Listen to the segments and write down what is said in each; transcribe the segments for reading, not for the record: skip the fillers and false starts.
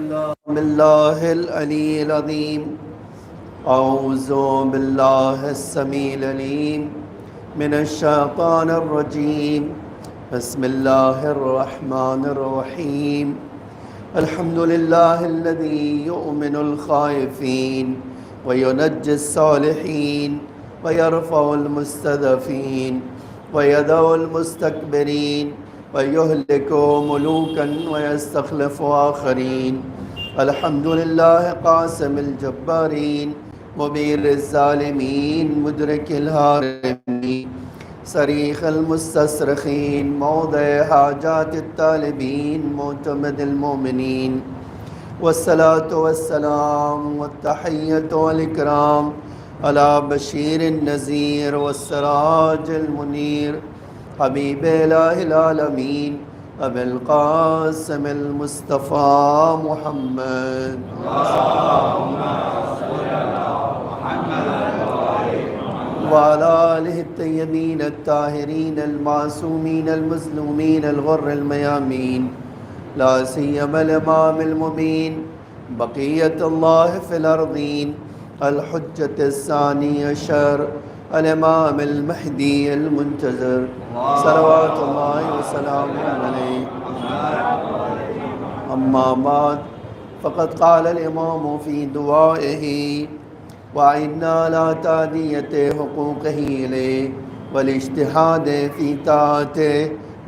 بالله العلي العظيم. أعوذ بالله السميع العليم من الشيطان الرجيم. بسم الله الرحمن الرحيم. الحمد لله الذي يؤمن الخائفين وينجي الصالحين ويرفع المستضعفين ويدع المستكبرين ويهلك ملوكا ويستخلف آخرين. الحمد لله قاسم الجبارين مبير الظالمين مدرك الهارمين صريخ المستصرخين موضع حاجات الطالبين معتمد المؤمنين. والصلاة والسلام والتحية والإكرام على بشير النذير والسراج المنير حبيب إله العالمين أبي القاسم المصطفى محمد. وعلى آله الطيبين الطاهرين المعصومين المظلومين الغر الميامين لا سيما الإمام المبين بقية الله في الأرضين الحجة الثاني عشر الإمام المهدي المنتظر صلوات الله وسلامه عليه. أما بعد فقد قال الإمام في دعائه وإنا على تأدية حقوقه إليه والاجتهاد في طاعته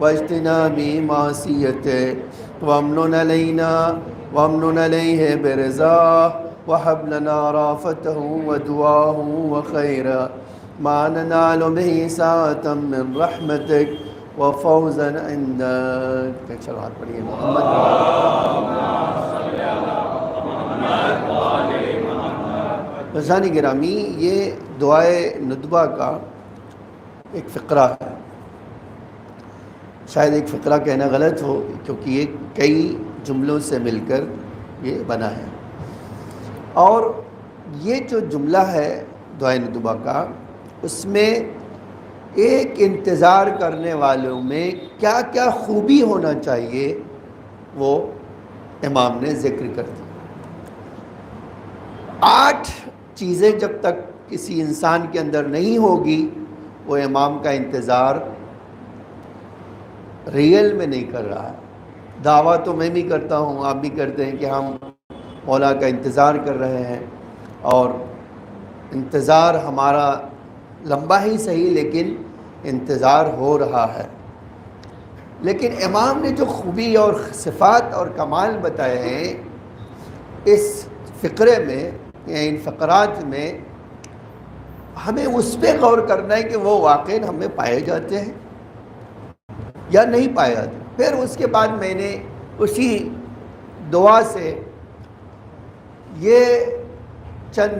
واجتناب معصيته وامن علينا وامن عليه برضاه وهب لنا رافته ودعاه وخيرا ما ننال به ساعة من رحمتك وفوزا عندك. چلو ہاتھ پڑھیے. عزیزان گرامی، یہ دعائے ندبہ کا ایک فقرہ ہے. شاید ایک فقرہ کہنا غلط ہو کیونکہ یہ کئی جملوں سے مل کر یہ بنا ہے. اور یہ جو جملہ ہے دعائے ندبہ کا، اس میں ایک انتظار کرنے والوں میں کیا کیا خوبی ہونا چاہیے وہ امام نے ذکر کر دی. 8 چیزیں جب تک کسی انسان کے اندر نہیں ہوگی وہ امام کا انتظار ریئل میں نہیں کر رہا ہے. دعویٰ تو میں بھی کرتا ہوں، آپ بھی کرتے ہیں کہ ہم مولا کا انتظار کر رہے ہیں، اور انتظار ہمارا لمبا ہی صحیح لیکن انتظار ہو رہا ہے. لیکن امام نے جو خوبی اور صفات اور کمال بتائے ہیں اس فقرے میں یا ان فقرات میں، ہمیں اس پہ غور کرنا ہے کہ وہ واقعی ہمیں پائے جاتے ہیں یا نہیں پائے جاتے. پھر اس کے بعد میں نے اسی دعا سے یہ چند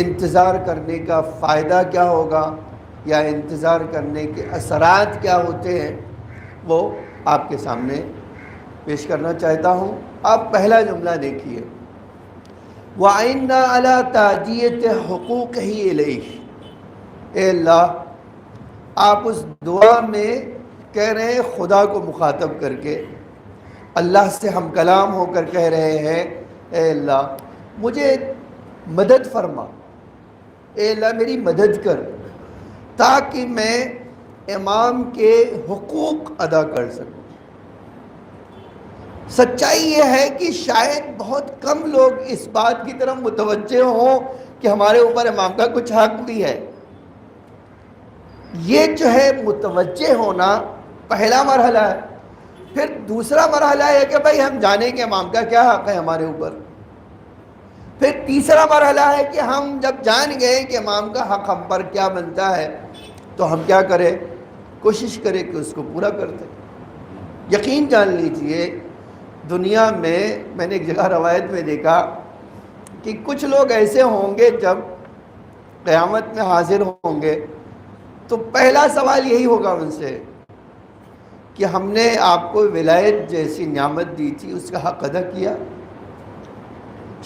انتظار کرنے کا فائدہ کیا ہوگا یا انتظار کرنے کے اثرات کیا ہوتے ہیں وہ آپ کے سامنے پیش کرنا چاہتا ہوں. آپ پہلا جملہ دیکھیے، وَإِنَّا عَلَىٰ تَأْدِيَةِ حُقُوقِهِ إِلَيْهِ. اے اللہ، آپ اس دعا میں کہہ رہے ہیں خدا کو مخاطب کر کے، اللہ سے ہم کلام ہو کر کہہ رہے ہیں اے اللہ مجھے مدد فرما، اے اللہ میری مدد کر تاکہ میں امام کے حقوق ادا کر سکوں. سچائی یہ ہے کہ شاید بہت کم لوگ اس بات کی طرف متوجہ ہوں کہ ہمارے اوپر امام کا کچھ حق بھی ہے. یہ جو ہے متوجہ ہونا پہلا مرحلہ ہے. پھر دوسرا مرحلہ ہے کہ بھائی ہم جانیں کہ امام کا کیا حق ہے ہمارے اوپر. پھر تیسرا مرحلہ ہے کہ ہم جب جان گئے کہ امام کا حق ہم پر کیا بنتا ہے تو ہم کیا کریں، کوشش کریں کہ اس کو پورا کر دیں. یقین جان لیجئے دنیا میں نے ایک جگہ روایت میں دیکھا کہ کچھ لوگ ایسے ہوں گے جب قیامت میں حاضر ہوں گے تو پہلا سوال یہی ہوگا ان سے کہ ہم نے آپ کو ولایت جیسی نعمت دی تھی اس کا حق ادا کیا.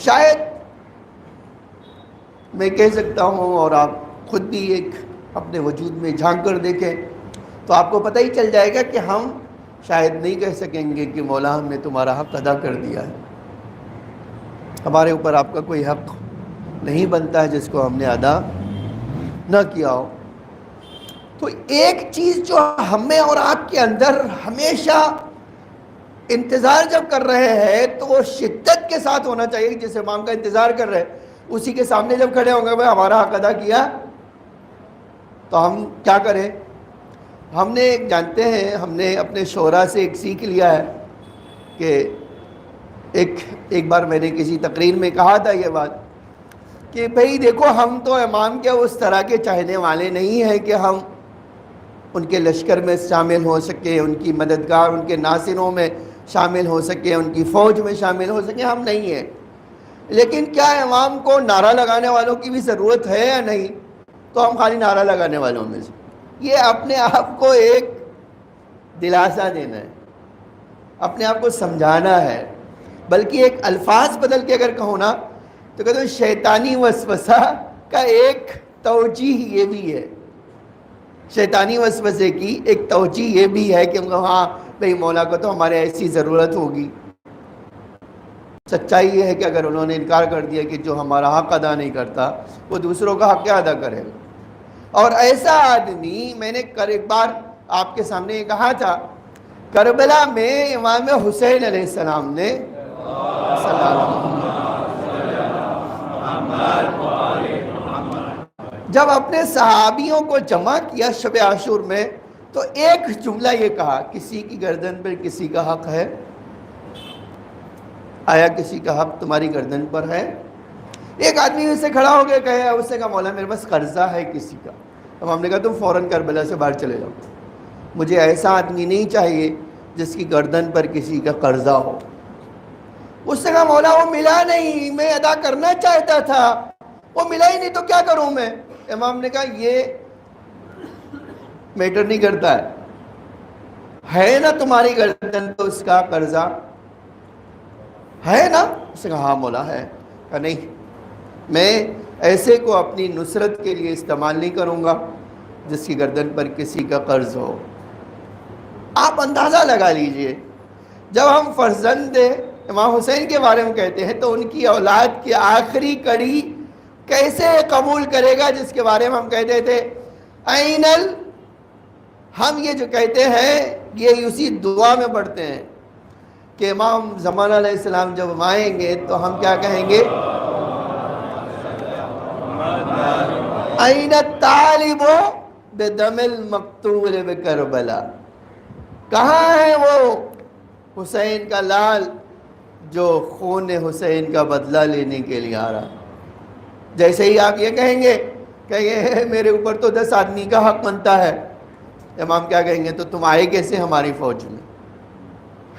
شاید میں کہہ سکتا ہوں اور آپ خود بھی ایک اپنے وجود میں جھانک کر دیکھیں تو آپ کو پتہ ہی چل جائے گا کہ ہم شاید نہیں کہہ سکیں گے کہ مولا ہم نے تمہارا حق ادا کر دیا ہے. ہمارے اوپر آپ کا کوئی حق نہیں بنتا ہے جس کو ہم نے ادا نہ کیا ہو۔ تو ایک چیز جو ہمیں اور آپ کے اندر ہمیشہ انتظار جب کر رہے ہیں تو وہ شدت کے ساتھ ہونا چاہیے، جس امام کا انتظار کر رہے ہیں اسی کے سامنے جب کھڑے ہوں گے بھائی ہمارا حق ادا کیا تو ہم کیا کریں؟ ہم نے جانتے ہیں، ہم نے اپنے شعراء سے ایک سیکھ لیا ہے کہ ایک بار میں نے کسی تقریر میں کہا تھا یہ بات کہ بھئی دیکھو ہم تو امام کے اس طرح کے چاہنے والے نہیں ہیں کہ ہم ان کے لشکر میں شامل ہو سکے، ان کی مددگار، ان کے ناصروں میں شامل ہو سکے، ان کی فوج میں شامل ہو سکے، ہم نہیں ہیں۔ لیکن کیا امام کو نعرہ لگانے والوں کی بھی ضرورت ہے یا نہیں؟ تو ہم خالی نعرہ لگانے والوں میں سے۔ یہ اپنے آپ کو ایک دلاسا دینا ہے، اپنے آپ کو سمجھانا ہے، بلکہ ایک الفاظ بدل کے اگر کہوں نا تو کہتے ہیں شیطانی وسوسہ کا ایک توجیہ یہ بھی ہے، شیطانی وسوسے کی ایک توجیہ یہ بھی ہے کہ ہاں بھئی مولا کو تو ہمارے ایسی ضرورت ہوگی۔ سچائی یہ ہے کہ اگر انہوں نے انکار کر دیا کہ جو ہمارا حق ادا نہیں کرتا وہ دوسروں کا حق کیا ادا کرے گا؟ اور ایسا آدمی، میں نے ایک بار آپ کے سامنے یہ کہا تھا، کربلا میں امام حسین علیہ السلام نے جب اپنے صحابیوں کو جمع کیا شب عاشور میں تو ایک جملہ یہ کہا، کسی کی گردن پر کسی کا حق ہے؟ آیا کسی کا حق تمہاری گردن پر ہے؟ ایک آدمی اس سے کھڑا ہو گیا، کہے اس سے کہا مولا میرے پاس قرضہ ہے کسی کا۔ اب ہم نے کہا تم فوراً کربلا سے باہر چلے جاؤ، مجھے ایسا آدمی نہیں چاہیے جس کی گردن پر کسی کا قرضہ ہو۔ اس سے کہا مولا وہ ملا نہیں، میں ادا کرنا چاہتا تھا، وہ ملا ہی نہیں تو کیا کروں میں؟ امام نے کہا یہ میٹر نہیں کرتا ہے نا تمہاری گردن تو اس کا قرضہ ہے نا؟ اس نے کہا ہاں مولا ہے۔ کہا نہیں، میں ایسے کو اپنی نصرت کے لیے استعمال نہیں کروں گا جس کی گردن پر کسی کا قرض ہو۔ آپ اندازہ لگا لیجئے، جب ہم فرزند امام حسین کے بارے میں کہتے ہیں تو ان کی اولاد کی آخری کڑی کیسے قبول کرے گا جس کے بارے میں ہم کہتے تھے ہم یہ جو کہتے ہیں یہ اسی دعا میں پڑھتے ہیں کہ امام زمان علیہ السلام جب آئیں گے تو ہم کیا کہیں گے؟ این الطالب بدم المقتول بکربلا، کہاں ہے وہ حسین کا لال جو خون حسین کا بدلہ لینے کے لیے آ رہا؟ جیسے ہی آپ یہ کہیں گے کہ میرے اوپر تو 10 آدمی کا حق بنتا ہے، امام کیا کہیں گے؟ تو تم آئے کیسے ہماری فوج میں؟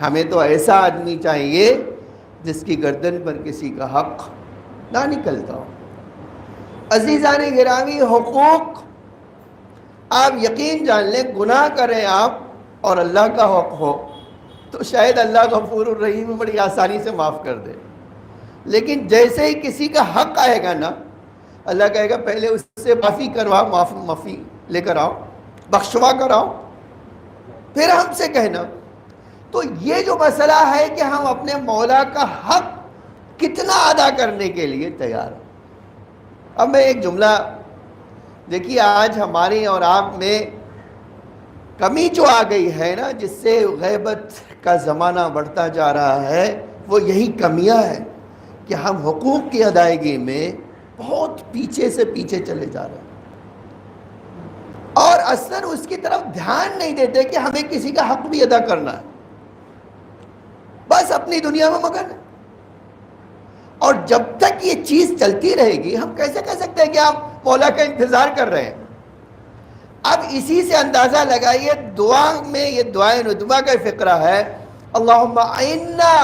ہمیں تو ایسا آدمی چاہیے جس کی گردن پر کسی کا حق نہ نکلتا ہو۔ عزیزان گرامی، حقوق آپ یقین جان لیں، گناہ کریں آپ اور اللہ کا حق ہو تو شاید اللہ غفور الرحیم بڑی آسانی سے معاف کر دے، لیکن جیسے ہی کسی کا حق آئے گا نا اللہ کہے گا پہلے اس سے معافی کرواؤ، معافی لے کر آؤ، بخشوا کر آؤ، پھر ہم سے کہنا۔ تو یہ جو مسئلہ ہے کہ ہم اپنے مولا کا حق کتنا ادا کرنے کے لیے تیار ہیں۔ اب میں ایک جملہ دیکھیے، آج ہماری اور آپ میں کمی جو آ گئی ہے نا، جس سے غیبت کا زمانہ بڑھتا جا رہا ہے، وہ یہی کمیاں ہیں کہ ہم حقوق کی ادائیگی میں بہت پیچھے سے پیچھے چلے جا رہے ہیں اور اصلاً اس کی طرف دھیان نہیں دیتے کہ ہمیں کسی کا حق بھی ادا کرنا ہے، بس اپنی دنیا میں مگن ہے۔ اور جب تک یہ چیز چلتی رہے گی ہم کیسے کہہ سکتے ہیں کہ آپ مولا کا انتظار کر رہے ہیں؟ اب اسی سے اندازہ لگائیے، دعا میں یہ دعائے ندبہ کا فقرہ ہے، اللہم اعنا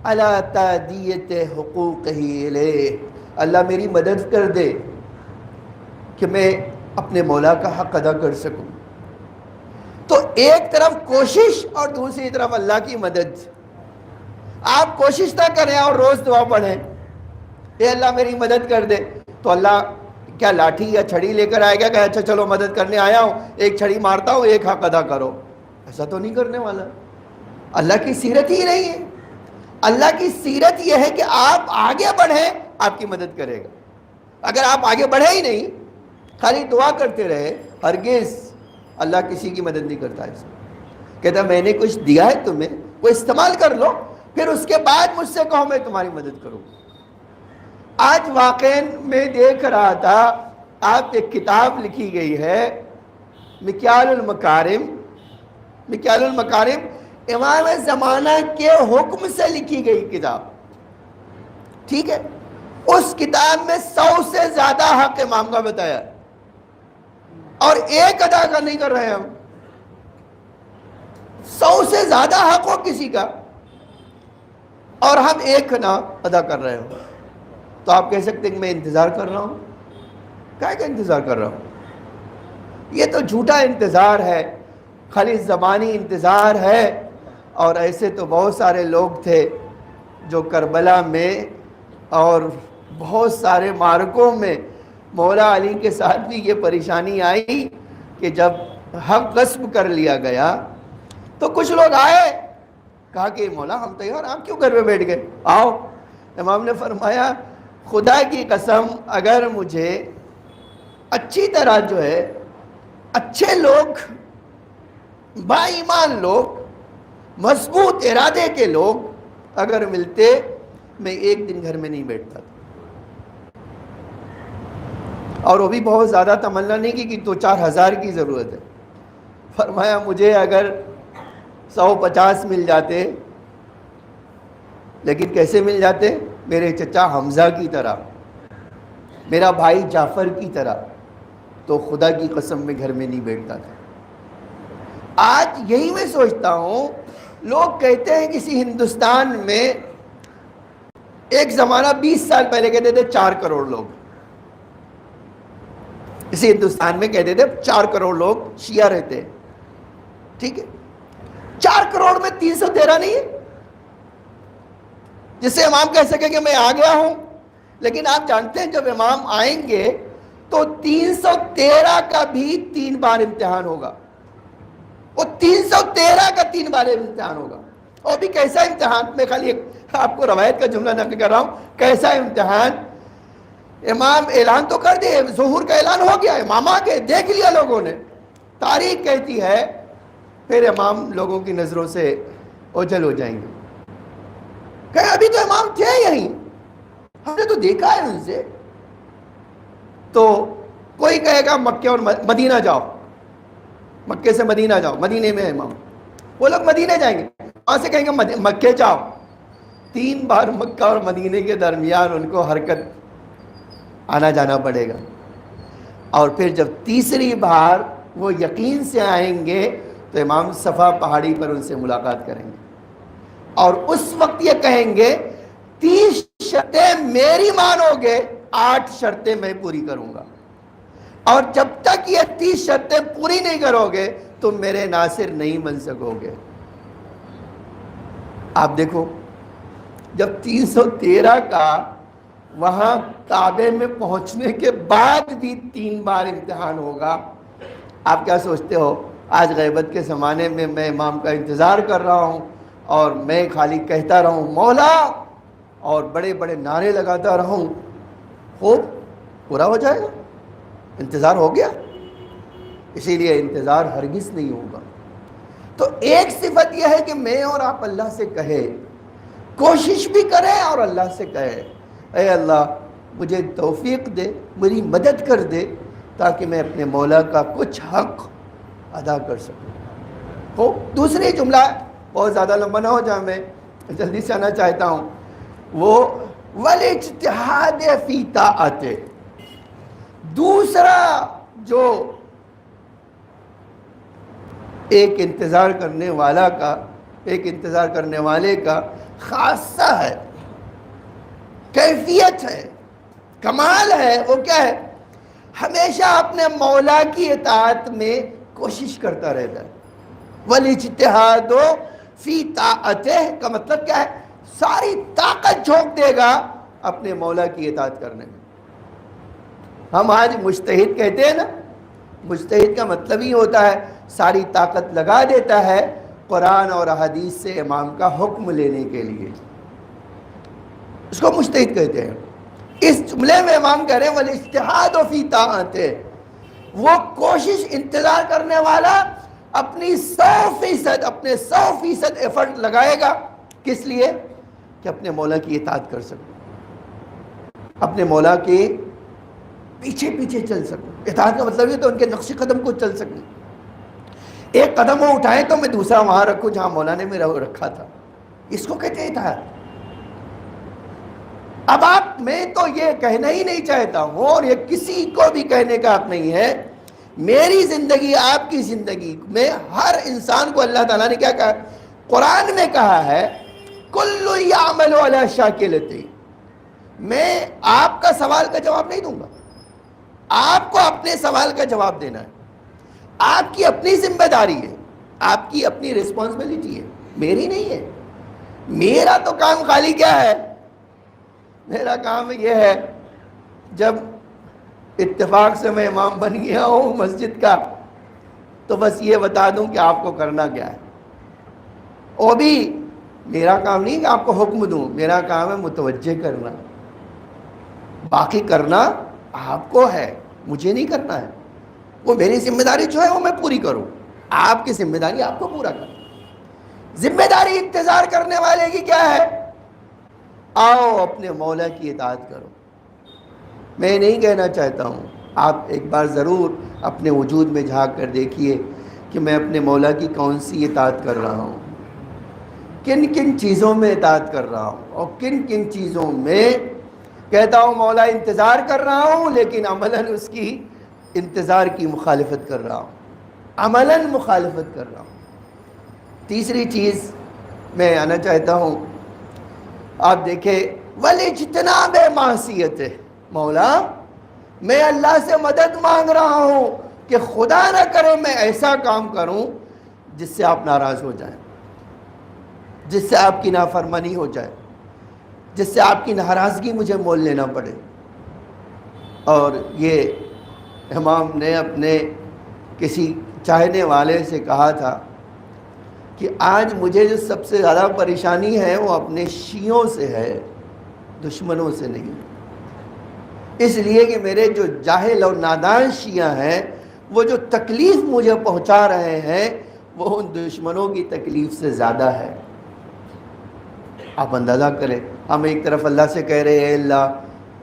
علی تادیت حقوقہ الیہ، اللہ میری مدد کر دے کہ میں اپنے مولا کا حق ادا کر سکوں۔ تو ایک طرف کوشش اور دوسری طرف اللہ کی مدد۔ آپ کوشش نہ کریں اور روز دعا پڑھیں اے اللہ میری مدد کر دے، تو اللہ کیا لاٹھی یا چھڑی لے کر آئے گا کہ اچھا چلو مدد کرنے آیا ہوں، ایک چھڑی مارتا ہوں ایک حق ادا کرو؟ ایسا تو نہیں کرنے والا، اللہ کی سیرت ہی نہیں ہے۔ اللہ کی سیرت یہ ہے کہ آپ آگے بڑھیں، آپ کی مدد کرے گا. اگر آپ آگے بڑھے ہی نہیں، خالی دعا کرتے رہے، ہرگز اللہ کسی کی مدد نہیں کرتا. اس کہتا میں نے کچھ دیا ہے تمہیں، وہ استعمال کر لو، پھر اس کے بعد مجھ سے کہو میں تمہاری مدد کروں. آج واقعاً میں دیکھ رہا تھا، آپ ایک کتاب لکھی گئی ہے مکیال المکارم. مکیال المکارم امام زمانہ کے حکم سے لکھی گئی کتاب، ٹھیک ہے. اس کتاب میں 100 سے زیادہ حق امام کا بتایا، اور ایک ادا کا نہیں کر رہے ہم. 100 سے زیادہ حق ہو کسی کا اور ہم ایک نہ ادا کر رہے ہوں، تو آپ کہہ سکتے ہیں کہ میں انتظار کر رہا ہوں. کیا انتظار کر رہا ہوں؟ یہ تو جھوٹا انتظار ہے، خالی زبانی انتظار ہے. اور ایسے تو بہت سارے لوگ تھے جو کربلا میں اور بہت سارے معرکوں میں مولا علی کے ساتھ بھی یہ پریشانی آئی کہ جب حق غصب کر لیا گیا تو کچھ لوگ آئے، کہا کہ مولا ہم تیار، آپ کیوں گھر میں بیٹھ گئے، آؤ. امام نے فرمایا خدا کی قسم اگر مجھے اچھی طرح جو ہے اچھے لوگ، با ایمان لوگ، مضبوط ارادے کے لوگ اگر ملتے، میں ایک دن گھر میں نہیں بیٹھتا تھا. اور وہ بھی بہت زیادہ تمنا نہیں کی کہ 2-4 ہزار کی ضرورت ہے. فرمایا مجھے اگر 150 مل جاتے، لیکن کیسے مل جاتے؟ میرے چچا حمزہ کی طرح، میرا بھائی جعفر کی طرح، تو خدا کی قسم میں گھر میں نہیں بیٹھتا تھا. آج یہی میں سوچتا ہوں، لوگ کہتے ہیں کسی ہندوستان میں ایک زمانہ 20 سال پہلے کہتے تھے 4 کروڑ لوگ، اسی ہندوستان میں کہتے تھے 4 کروڑ لوگ شیعہ رہتے ہیں، ٹھیک ہے. 4 کروڑ میں 313 نہیں ہے جس سے امام کہہ سکے کہ میں آ گیا ہوں. لیکن آپ جانتے ہیں جب امام آئیں گے تو 313 کا بھی 3 بار امتحان ہوگا. وہ 313 کا 3 بار امتحان ہوگا. اور بھی کیسا امتحان، میں خالی ایک آپ کو روایت کا جملہ نقل کر رہا ہوں. کیسا امتحان؟ امام اعلان تو کر دے، ظہور کا اعلان ہو گیا، امام آ کے دیکھ لیا لوگوں نے، تاریخ کہتی ہے پھر امام لوگوں کی نظروں سے اوجھل ہو جائیں گے. کہ ابھی تو امام تھے یہیں، ہم نے تو دیکھا ہے ان سے. تو کوئی کہے گا مکے اور مدینہ جاؤ، مکے سے مدینہ جاؤ، مدینے میں امام، وہ لوگ مدینہ جائیں گے، وہاں سے کہیں گے مکے جاؤ. 3 بار مکہ اور مدینے کے درمیان ان کو حرکت آنا جانا پڑے گا. اور پھر جب تیسری بار وہ یقین سے آئیں گے تو امام صفا پہاڑی پر ان سے ملاقات کریں گے، اور اس وقت یہ کہیں گے 30 شرطیں میری مانو گے، 8 شرطیں میں پوری کروں گا، اور جب تک یہ 30 شرطیں پوری نہیں کرو گے تم میرے ناصر نہیں بن سکو گے. آپ دیکھو جب 313 کا وہاں کعبے میں پہنچنے کے بعد بھی 3 بار امتحان ہوگا، آپ کیا سوچتے ہو آج غیبت کے زمانے میں میں امام کا انتظار کر رہا ہوں اور میں خالی کہتا رہوں مولا اور بڑے بڑے نعرے لگاتا رہوں، خوب پورا ہو جائے گا؟ انتظار ہو گیا؟ اسی لیے انتظار ہرگز نہیں ہوگا. تو ایک صفت یہ ہے کہ میں اور آپ اللہ سے کہے، کوشش بھی کریں اور اللہ سے کہے اے اللہ مجھے توفیق دے، میری مدد کر دے تاکہ میں اپنے مولا کا کچھ حق ادا کر سکوں. دوسری جملہ بہت زیادہ لمبا نہ ہو جائے، میں جلدی سے آنا چاہتا ہوں، وہ والاجتہاد فی طاعت. دوسرا جو ایک انتظار کرنے والا کا، ایک انتظار کرنے والے کا خاصہ ہے، کیفیت ہے، کمال ہے، وہ کیا ہے؟ ہمیشہ اپنے مولا کی اطاعت میں کوشش کرتا رہتا ہے. والاجتہاد فی طاعتہ کا مطلب کیا ہے؟ ساری طاقت جھونک دے گا اپنے مولا کی اطاعت کرنے میں. ہم آج مجتہد کہتے ہیں نا، مجتہد کا مطلب ہی ہوتا ہے ساری طاقت لگا دیتا ہے قرآن اور احادیث سے امام کا حکم لینے کے لیے. اس کو مجتہد کہتے ہیں۔ اس جملے میں امام کہہ رہے ہیں والاجتہاد فی طاعتہ، وہ کوشش انتظار کرنے والا اپنی 100% ایفرٹ لگائے گا، کس لیے؟ کہ اپنے مولا کی اطاعت کر سکے، اپنے مولا کے پیچھے پیچھے چل سکوں۔ اطاعت کا مطلب یہ تو ان کے نقش قدم کو چل سکوں، ایک قدم وہ اٹھائیں تو میں دوسرا وہاں رکھوں جہاں مولا نے میرا رکھا تھا، اس کو کہتے ہیں اطاعت۔ اب میں تو یہ کہنا ہی نہیں چاہتا ہوں اور یہ کسی کو بھی کہنے کا حق نہیں ہے، میری زندگی آپ کی زندگی میں ہر انسان کو اللہ تعالیٰ نے کیا کہا؟ قرآن میں کہا ہے کل یعمل علی شاکلتہ۔ میں آپ کا سوال کا جواب نہیں دوں گا، آپ کو اپنے سوال کا جواب دینا ہے، آپ کی اپنی ذمہ داری ہے، آپ کی اپنی رسپانسبلٹی ہے، میری نہیں ہے۔ میرا تو کام خالی کیا ہے؟ میرا کام یہ ہے جب اتفاق سے میں امام بن گیا ہوں مسجد کا تو بس یہ بتا دوں کہ آپ کو کرنا کیا ہے، وہ بھی میرا کام نہیں کہ آپ کو حکم دوں، میرا کام ہے متوجہ کرنا، باقی کرنا آپ کو ہے، مجھے نہیں کرنا ہے۔ وہ میری ذمہ داری جو ہے وہ میں پوری کروں، آپ کی ذمہ داری آپ کو پورا کرنا۔ ذمہ داری انتظار کرنے والے کی کیا ہے؟ آؤ اپنے مولا کی اطاعت کرو۔ میں نہیں کہنا چاہتا ہوں، آپ ایک بار ضرور اپنے وجود میں جھانک کر دیکھیے کہ میں اپنے مولا کی کون سی اطاعت کر رہا ہوں، کن کن چیزوں میں اطاعت کر رہا ہوں، اور کن کن چیزوں میں کہتا ہوں مولا انتظار کر رہا ہوں لیکن عملاً اس کی انتظار کی مخالفت کر رہا ہوں، عملاً مخالفت کر رہا ہوں۔ تیسری چیز میں آنا چاہتا ہوں، آپ دیکھیں والاجتناب معصیتہ، مولا میں اللہ سے مدد مانگ رہا ہوں کہ خدا نہ کرے میں ایسا کام کروں جس سے آپ ناراض ہو جائیں، جس سے آپ کی نافرمانی ہو جائے، جس سے آپ کی ناراضگی مجھے مول لینا پڑے۔ اور یہ امام نے اپنے کسی چاہنے والے سے کہا تھا کہ آج مجھے جو سب سے زیادہ پریشانی ہے وہ اپنے شیعوں سے ہے، دشمنوں سے نہیں، اس لیے کہ میرے جو جاہل اور نادان شیعہ ہیں وہ جو تکلیف مجھے پہنچا رہے ہیں وہ ان دشمنوں کی تکلیف سے زیادہ ہے۔ آپ اندازہ کریں، ہم ایک طرف اللہ سے کہہ رہے ہیں اے اللہ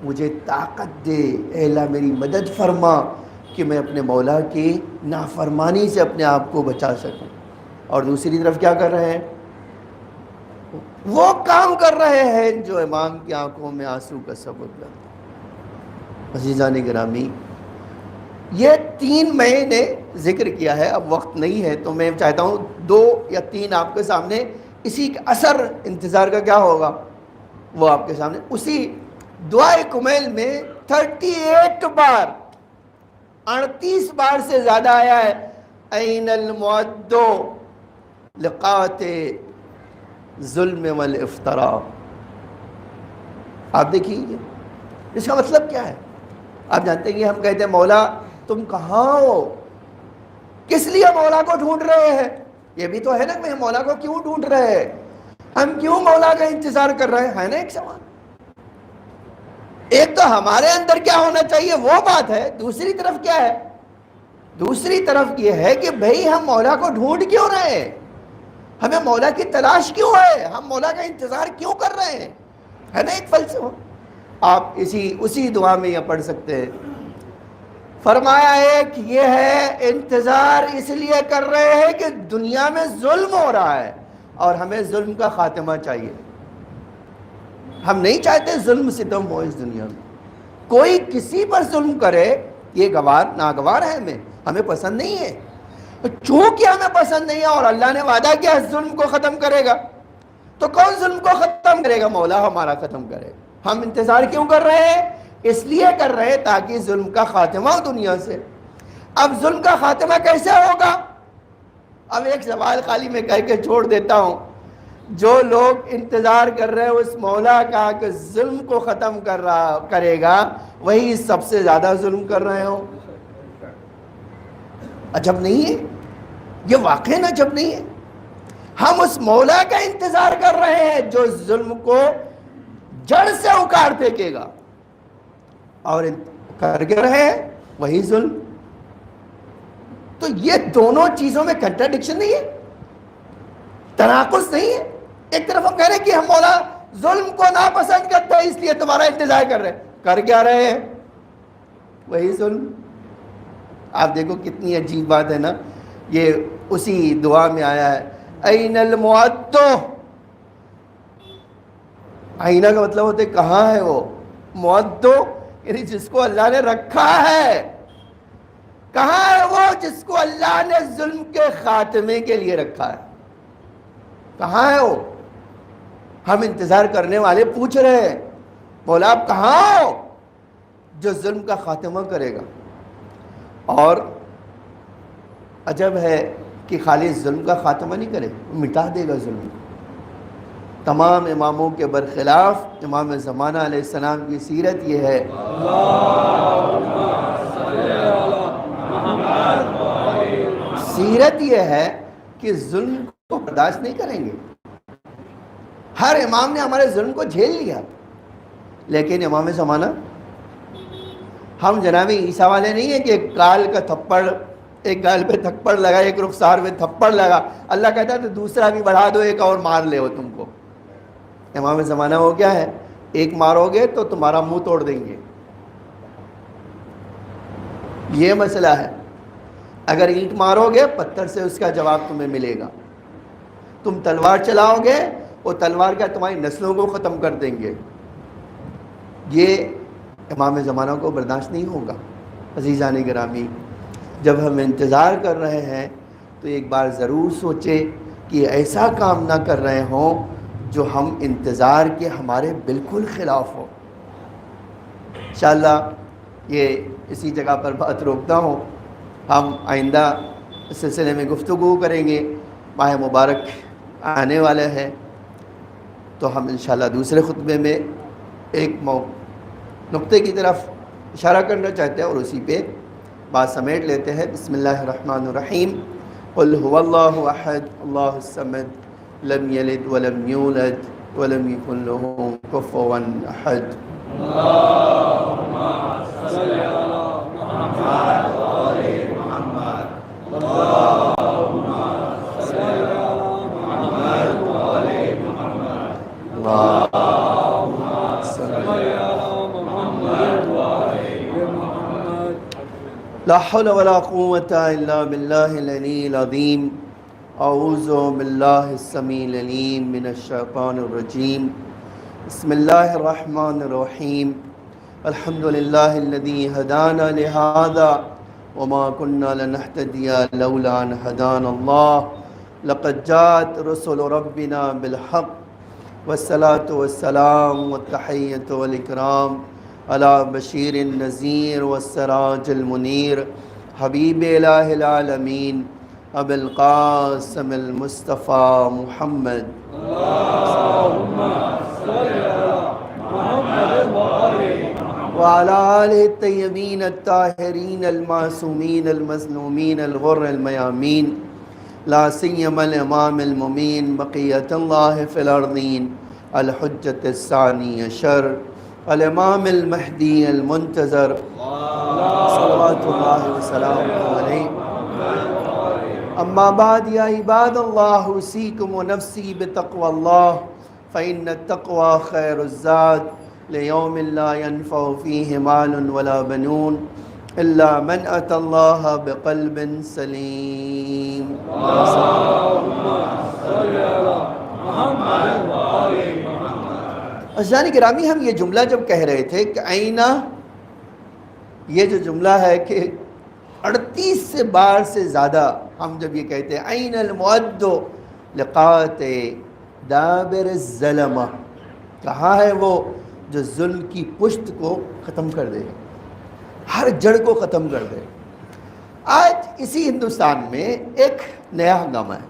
مجھے طاقت دے، اے اللہ میری مدد فرما کہ میں اپنے مولا کی نافرمانی سے اپنے آپ کو بچا سکوں، اور دوسری طرف کیا کر رہے ہیں؟ وہ کام کر رہے ہیں جو امام کی آنکھوں میں آنسو کا سبب بنتا۔ عزیزان گرامی، یہ 3 میں نے ذکر کیا ہے، اب وقت نہیں ہے تو میں چاہتا ہوں 2 یا 3 آپ کے سامنے، اسی کا اثر انتظار کا کیا ہوگا وہ آپ کے سامنے۔ اسی دعائے کمیل میں 38 بار، 38 بار سے زیادہ آیا ہے این المعد لقات ظلم والافتراء۔ آپ دیکھیے اس کا مطلب کیا ہے؟ آپ جانتے ہیں کہ ہم کہتے ہیں مولا تم کہاں ہو، کس لیے مولا کو ڈھونڈ رہے ہیں؟ یہ بھی تو ہے نا کہ مولا کو کیوں ڈھونڈ رہے ہیں، ہم کیوں مولا کا انتظار کر رہے ہیں، ہے نا ایک سوال۔ ایک تو ہمارے اندر کیا ہونا چاہیے وہ بات ہے، دوسری طرف کیا ہے؟ دوسری طرف یہ ہے کہ بھئی ہم مولا کو ڈھونڈ کیوں رہے ہیں، ہمیں مولا کی تلاش کیوں ہے، ہم مولا کا انتظار کیوں کر رہے ہیں، ہے نا ایک فلسفہ۔ آپ اسی دعا میں یہ پڑھ سکتے ہیں، فرمایا ایک یہ ہے انتظار اس لیے کر رہے ہیں کہ دنیا میں ظلم ہو رہا ہے اور ہمیں ظلم کا خاتمہ چاہیے، ہم نہیں چاہتے ظلم ستم ہو اس دنیا میں، کوئی کسی پر ظلم کرے یہ ناگوار ہے، ہمیں پسند نہیں ہے، چونکہ ہمیں پسند نہیں ہے اور اللہ نے وعدہ کیا ظلم کو ختم کرے گا، تو کون ظلم کو ختم کرے گا؟ مولا ہمارا ختم کرے۔ ہم انتظار کیوں کر رہے ہیں؟ اس لیے کر رہے ہیں تاکہ ظلم کا خاتمہ ہو دنیا سے۔ اب ظلم کا خاتمہ کیسے ہوگا؟ اب ایک سوال خالی میں کہہ کے چھوڑ دیتا ہوں، جو لوگ انتظار کر رہے ہیں اس مولا کا کہ ظلم کو ختم کرے گا، وہی سب سے زیادہ ظلم کر رہے ہوں۔ عجب نہیں ہے؟ یہ واقعی عجب نہیں ہے؟ ہم اس مولا کا انتظار کر رہے ہیں جو ظلم کو جڑ سے اکاڑ پھینکے گا. اور کر کے رہے وہی ظلم. تو یہ دونوں چیزوں میں کنٹراڈکشن نہیں ہے, تناقض نہیں ہے. ایک طرف ہم کہہ رہے ہیں کہ ہم مولا ظلم کو ناپسند کرتے ہیں اس لیے تمہارا انتظار کر رہے ہیں, کر کیا رہے ہیں وہی ظلم. آپ دیکھو کتنی عجیب بات ہے نا, یہ اسی دعا میں آیا ہے این المعدو. آئینہ کا مطلب ہوتا ہے کہاں ہے وہ معدو, یعنی جس کو اللہ نے رکھا ہے. کہاں ہے وہ جس کو اللہ نے ظلم کے خاتمے کے لیے رکھا ہے؟ کہاں ہے وہ؟ ہم انتظار کرنے والے پوچھ رہے ہیں مولا آپ کہاں ہو جو ظلم کا خاتمہ کرے گا. اور عجب ہے کہ خالی ظلم کا خاتمہ نہیں کرے, مٹا دے گا ظلم. تمام اماموں کے برخلاف امام زمانہ علیہ السلام کی سیرت یہ ہے, سیرت یہ ہے کہ ظلم کو برداشت نہیں کریں گے. ہر امام نے ہمارے ظلم کو جھیل لیا, لیکن امام زمانہ ہم جناب عیسیٰ والے نہیں ہیں کہ ایک گال کا تھپڑ, ایک گال پہ تھپڑ لگا, ایک رخسار پہ تھپڑ لگا, اللہ کہتا ہے تو دوسرا بھی بڑھا دو, ایک اور مار لے ہو تم کو. امام زمانہ وہ کیا ہے, ایک مارو گے تو تمہارا منہ توڑ دیں گے. یہ مسئلہ ہے. اگر اینٹ مارو گے پتھر سے اس کا جواب تمہیں ملے گا. تم تلوار چلاؤ گے وہ تلوار کا تمہاری نسلوں کو ختم کر دیں گے. یہ امام زمانہ کو برداشت نہیں ہوگا. عزیزان گرامی, جب ہم انتظار کر رہے ہیں تو ایک بار ضرور سوچے کہ ایسا کام نہ کر رہے ہوں جو ہم انتظار کے ہمارے بالکل خلاف ہو. انشاءاللہ یہ اسی جگہ پر بات روکتا ہوں. ہم آئندہ اس سلسلے میں گفتگو کریں گے. ماہ مبارک آنے والے ہیں تو ہم انشاءاللہ دوسرے خطبے میں ایک نقطے کی طرف اشارہ کرنا چاہتے ہیں اور اسی پہ بات سمیٹ لیتے ہیں. بسم اللہ الرحمن الرحیم. قل هو اللہ احد اللہ الصمد لم یلد ولم یولد ولم یکن له کفوا احد. اللہم صلی علی محمد وآل محمد. اللہم صلی علی محمد وآل محمد. اللہم صلی علی محمد وآل محمد. لا حول ولا قوة الا باللہ العلی العظیم. اعوذ باللہ السمیع العلیم من الشیطان الرجیم. بسم اللہ الرحمن الرحیم. الحمد للہ الذی ہدانا لہذا وما كنا لنهتدي لولا ان هدانا الله. لقد جاءت رسل ربنا بالحق والصلاة والسلام والتحية والإكرام على بشير النذير والسراج المنير حبيب إله العالمين أبي القاسم المصطفى محمد. اللهم صل على محمد وعلى آله الطيبين الطاهرين المعصومين المظلومين الغر الميامين لا سيما الإمام المبين بقية الله في الأرضين الحجة الثاني عشر الإمام المهدي المنتظر صلوات الله وسلامه عليه. أما بعد يا عباد الله أوصيكم ونفسي بتقوى الله فإن التقوى خير الزاد ليوم لا ينفع فيه مال ولا بنون إلا من أتى الله بقلب سليم. اللهم صل على محمد وآل محمد. عزیزان گرامی, ہم یہ جملہ جب کہہ رہے تھے کہ آئینہ, یہ جو جملہ ہے کہ 38 بار سے زیادہ ہم جب یہ کہتے ہیں عین المعد لقات دابر الظلمہ, کہاں ہے وہ جو ظلم کی پشت کو ختم کر دے, ہر جڑ کو ختم کر دے. آج اسی ہندوستان میں ایک نیا ہنگامہ ہے,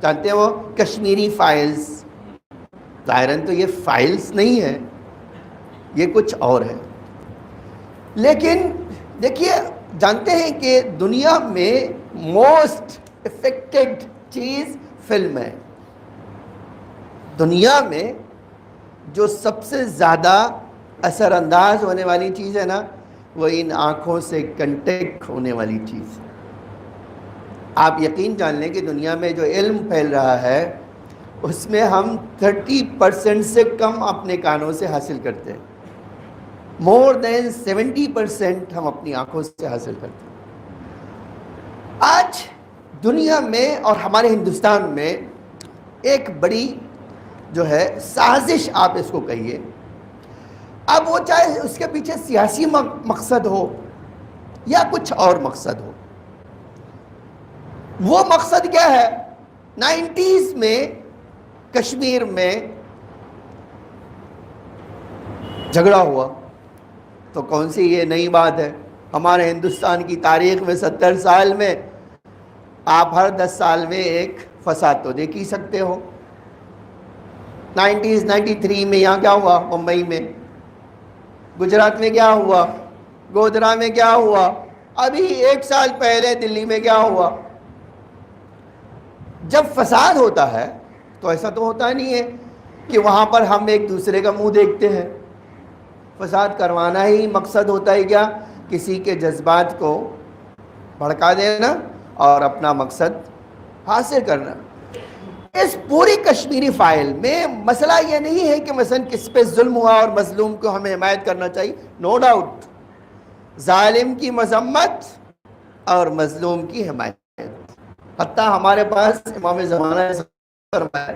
جانتے ہیں وہ کشمیری فائلز. ظاہراً تو یہ فائلز نہیں ہے, یہ کچھ اور ہے. لیکن دیکھیے, جانتے ہیں کہ دنیا میں موسٹ افیکٹڈ چیز فلم ہے. دنیا میں جو سب سے زیادہ اثر انداز ہونے والی چیز ہے نا، وہ ان آنکھوں سے کنٹیکٹ ہونے والی چیز۔ آپ یقین جان لیں کہ دنیا میں جو علم پھیل رہا ہے اس میں ہم 30% سے کم اپنے کانوں سے حاصل کرتے ہیں، مور دین 70% ہم اپنی آنکھوں سے حاصل کرتے ہیں۔ آج دنیا میں اور ہمارے ہندوستان میں ایک بڑی جو ہے سازش آپ اس کو کہیے، اب وہ چاہے اس کے پیچھے سیاسی مقصد ہو یا کچھ اور مقصد ہو، وہ مقصد کیا ہے؟ 90s میں کشمیر میں جھگڑا ہوا تو کون سی یہ نئی بات ہے؟ ہمارے ہندوستان کی تاریخ میں 70 سال میں آپ ہر 10 سال میں ایک فساد تو دیکھ ہی سکتے ہو۔ 93 میں یہاں کیا ہوا؟ ممبئی میں، گجرات میں کیا ہوا؟ گودرا میں کیا ہوا؟ ابھی 1 سال پہلے دلی میں کیا ہوا؟ جب فساد ہوتا ہے تو ایسا تو ہوتا نہیں ہے کہ وہاں پر ہم ایک دوسرے کا منہ دیکھتے ہیں۔ فساد کروانا ہی مقصد ہوتا ہے کیا؟ کسی کے جذبات کو بھڑکا دینا اور اپنا مقصد حاصل کرنا۔ اس پوری کشمیری فائل میں مسئلہ یہ نہیں ہے کہ مثلا کس پہ ظلم ہوا اور مظلوم کو ہمیں حمایت کرنا چاہیے، نو ڈاؤٹ، ظالم کی مذمت اور مظلوم کی حمایت۔ حتیٰ ہمارے پاس امام زمانہ نے فرمایا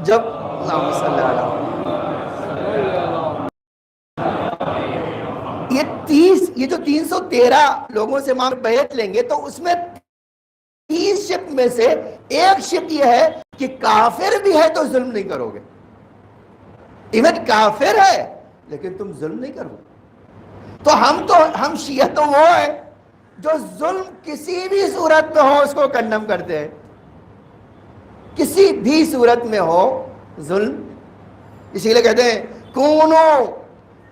جب اللہم صلی اللہ یہ جو 313 لوگوں سے امام بیعت لیں گے تو اس میں 30 شق میں سے ایک شق یہ ہے کہ کافر بھی ہے تو ظلم نہیں کرو گے، ایون کافر ہے لیکن تم ظلم نہیں کرو گے۔ تو ہم شیعہ تو وہ ہے جو ظلم کسی بھی صورت میں ہو اس کو کنڈم کرتے ہیں، کسی بھی صورت میں ہو ظلم۔ اسی لیے کہتے ہیں کونو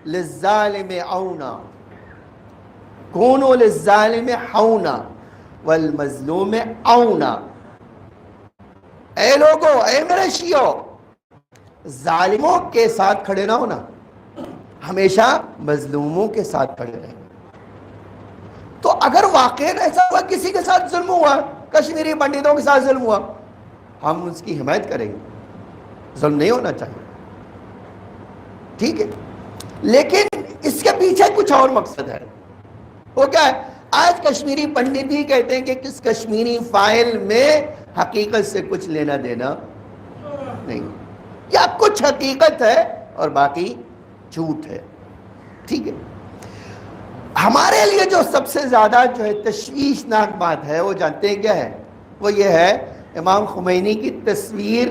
للظالم عونا، کونو للظالم حونا والمظلوم عونا۔ اے لوگو، اے میرے شیعوں، ظالموں کے ساتھ کھڑے نہ ہونا، ہمیشہ مظلوموں کے ساتھ کھڑے رہیں۔ تو اگر واقعی ایسا ہوا کسی کے ساتھ ظلم ہوا، کشمیری پنڈتوں کے ساتھ ظلم ہوا، ہم اس کی حمایت کریں گے، ظلم نہیں ہونا چاہیے، ٹھیک ہے۔ لیکن اس کے پیچھے کچھ اور مقصد ہے، وہ کیا ہے؟ آج کشمیری پنڈت بھی کہتے ہیں کہ کس کشمیری فائل میں حقیقت سے کچھ لینا دینا نہیں، یا کچھ حقیقت ہے اور باقی جھوٹ ہے، ٹھیک ہے۔ ہمارے لیے جو سب سے زیادہ جو ہے تشویشناک بات ہے وہ جانتے ہیں کیا ہے؟ وہ یہ ہے امام خمینی کی تصویر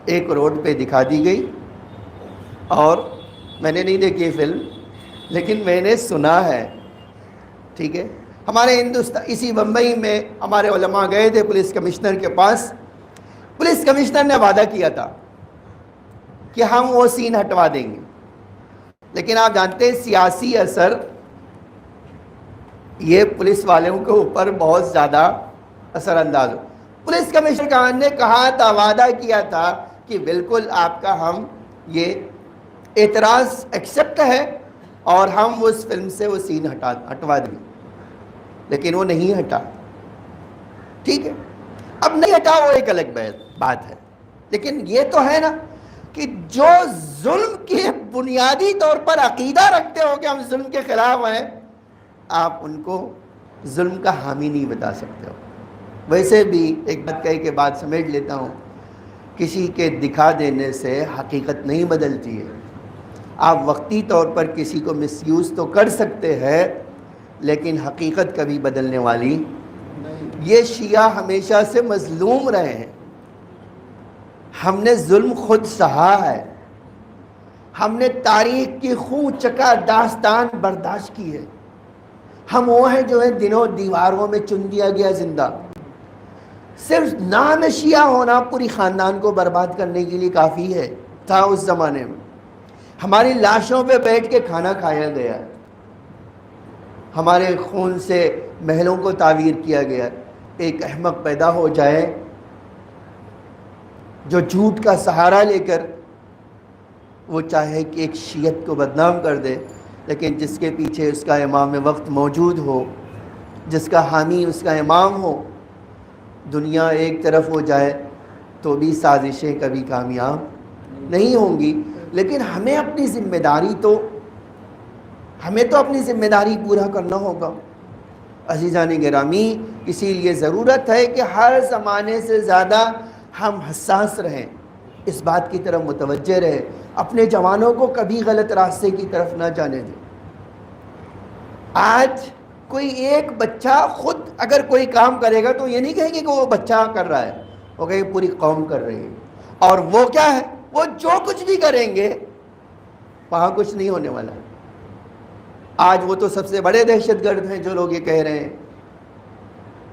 ایک روڈ پہ دکھا دی گئی، اور میں نے نہیں دیکھی فلم لیکن میں نے سنا ہے، ٹھیک ہے۔ ہمارے ہندوستان اسی بمبئی میں ہمارے علماء گئے تھے پولیس کمشنر کے پاس، پولیس کمشنر نے وعدہ کیا تھا کہ ہم وہ سین ہٹوا دیں گے، لیکن آپ جانتے ہیں سیاسی اثر یہ پولیس والوں کے اوپر بہت زیادہ اثر انداز ہو۔ پولیس کمشنر نے کہا تھا، وعدہ کیا تھا کہ بالکل آپ کا ہم یہ اعتراض ایکسپٹ ہے اور ہم اس فلم سے وہ سین ہٹوا دیں، لیکن وہ نہیں ہٹا، ٹھیک ہے۔ اب نہیں ہٹا وہ ایک الگ بات ہے، لیکن یہ تو ہے نا کہ جو ظلم کے بنیادی طور پر عقیدہ رکھتے ہو کہ ہم ظلم کے خلاف ہیں، آپ ان کو ظلم کا حامی نہیں بتا سکتے ہو۔ ویسے بھی ایک بات کہے کے بعد سمیٹ لیتا ہوں، کسی کے دکھا دینے سے حقیقت نہیں بدلتی ہے۔ آپ وقتی طور پر کسی کو مس یوز تو کر سکتے ہیں لیکن حقیقت کبھی بدلنے والی نہیں۔ یہ شیعہ ہمیشہ سے مظلوم رہے ہیں، ہم نے ظلم خود سہا ہے، ہم نے تاریخ کی خون چکا داستان برداشت کی ہے۔ ہم وہ ہیں جو ہیں دنوں دیواروں میں چن دیا گیا زندہ۔ صرف نام شیعہ ہونا پوری خاندان کو برباد کرنے کے لیے کافی ہے تھا اس زمانے میں۔ ہماری لاشوں پہ بیٹھ کے کھانا کھایا گیا، ہمارے خون سے محلوں کو تعمیر کیا گیا۔ ایک احمق پیدا ہو جائے جو جھوٹ کا سہارا لے کر وہ چاہے کہ ایک شیعت کو بدنام کر دے، لیکن جس کے پیچھے اس کا امام وقت موجود ہو، جس کا حامی اس کا امام ہو، دنیا ایک طرف ہو جائے تو بھی سازشیں کبھی کامیاب نہیں ہوں گی۔ لیکن ہمیں اپنی ذمہ داری اپنی ذمہ داری پورا کرنا ہوگا۔ عزیزان گرامی، اسی لیے ضرورت ہے کہ ہر زمانے سے زیادہ ہم حساس رہیں، اس بات کی طرف متوجہ رہیں، اپنے جوانوں کو کبھی غلط راستے کی طرف نہ جانے دیں۔ آج کوئی ایک بچہ خود اگر کوئی کام کرے گا تو یہ نہیں کہیں گے کہ وہ بچہ کر رہا ہے، وہ کہیں گے پوری قوم کر رہی ہے، اور وہ کیا ہے، وہ جو کچھ بھی کریں گے وہاں کچھ نہیں ہونے والا۔ آج وہ تو سب سے بڑے دہشت گرد ہیں جو لوگ یہ کہہ رہے ہیں،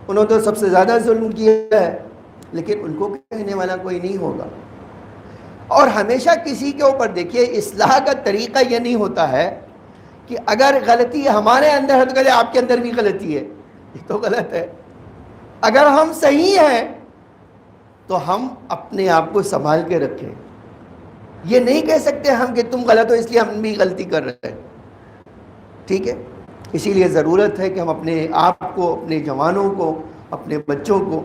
انہوں تو سب سے زیادہ ظلم کیا ہے، لیکن ان کو کہنے والا کوئی نہیں ہوگا۔ اور ہمیشہ کسی کے اوپر دیکھیے، اصلاح کا طریقہ یہ نہیں ہوتا ہے کہ اگر غلطی ہمارے اندر ہے تو کہتے آپ کے اندر بھی غلطی ہے، یہ تو غلط ہے۔ اگر ہم صحیح ہیں تو ہم اپنے آپ کو سنبھال کے رکھیں، یہ نہیں کہہ سکتے ہم کہ تم غلط ہو اس لیے ہم بھی غلطی کر رہے ہیں، ٹھیک ہے؟ اسی لیے ضرورت ہے کہ ہم اپنے آپ کو، اپنے جوانوں کو، اپنے بچوں کو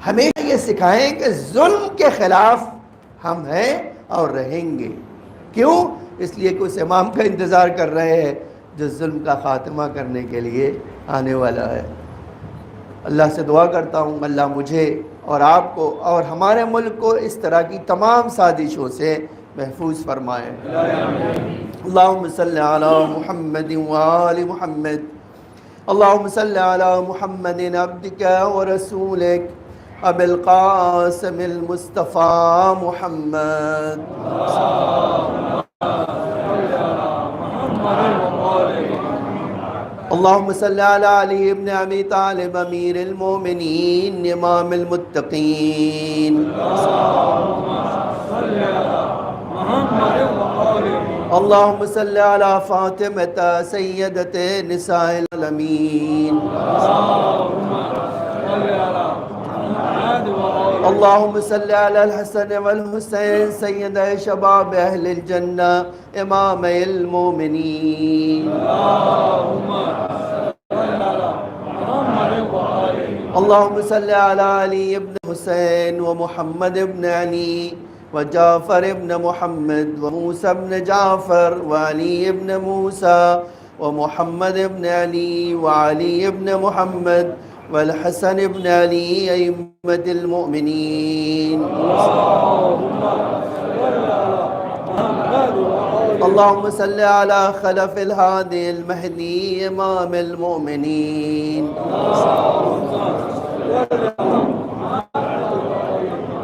ہمیشہ یہ سکھائیں کہ ظلم کے خلاف ہم ہیں اور رہیں گے۔ کیوں؟ اس لیے کہ اس امام کا انتظار کر رہے ہیں جو ظلم کا خاتمہ کرنے کے لیے آنے والا ہے۔ اللہ سے دعا کرتا ہوں اللہ مجھے اور آپ کو اور ہمارے ملک کو اس طرح کی تمام سازشوں سے محفوظ فرمائے۔ اللہم صلی علی محمد وآل محمد، اللہم صلی علی محمد عبدک ورسولک ابی القاسم المصطفیٰ محمد۔ اللہم صلی علی علی ابن ابی طالب امیر المومنین امام المتقین۔ اللہم صلی علی فاطمۃ سیدۃ نساء العالمین۔ اللہم صلی علی الحسن والحسین سید شباب اہل الجنہ امام المومنین۔ اللہم صلی علی علی ابن حسین ومحمد ابن علی وجعفر ابن محمد وموسى ابن جعفر وعلي ابن موسى ومحمد ابن علي وعلي ابن محمد والحسن ابن علي أئمة المؤمنين۔ اللهم صل على خلف الهادي المهدي إمام المؤمنين۔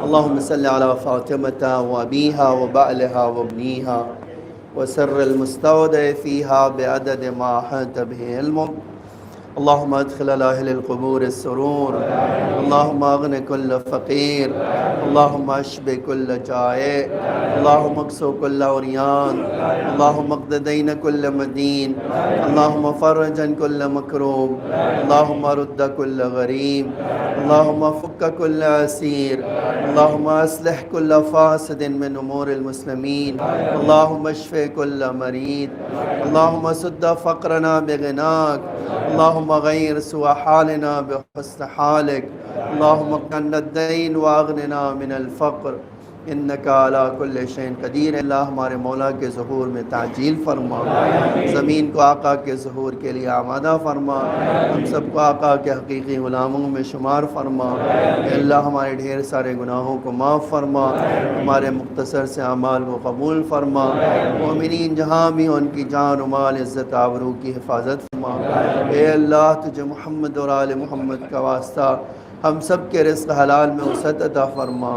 اللهم صل على فاطمة وأبيها وبعلها وابنيها وسر المستودع فيها بعدد ما أحاط به علمك۔ اللهم ادخل على أهل القبور السرور، اللهم اغن كل فقير، اللهم اشب كل جائع، اللهم اكسو كل عريان، اللهم اقض دين كل مدين، اللهم فرج عن كل مكروب، اللهم رد كل غريب، اللهم فك كل أسير، اللهم اصلح كل فاسد من أمور المسلمين، اللهم اشف كل مريض، اللهم سد فقرنا بغناك، اللهم غير سوء حالنا بحسن حالك، اللهم اقنا الدين واغننا من الفقر انك على كل شيء قدیر۔ اللہ ہمارے مولا کے ظہور میں تعجیل فرما، زمین کو آقا کے ظہور کے لیے آمادہ فرما، ہم سب کو آقا کے حقیقی غلاموں میں شمار فرما۔ اے اللہ ہمارے ڈھیر سارے گناہوں کو معاف فرما، ہمارے مختصر سے اعمال کو قبول فرما، مومنین جہاں بھی ان کی جان و مال عزت آبرو کی حفاظت فرما۔ اے اللہ تجھے محمد اور آل محمد کا واسطہ ہم سب کے رزق حلال میں وسعت عطا فرما۔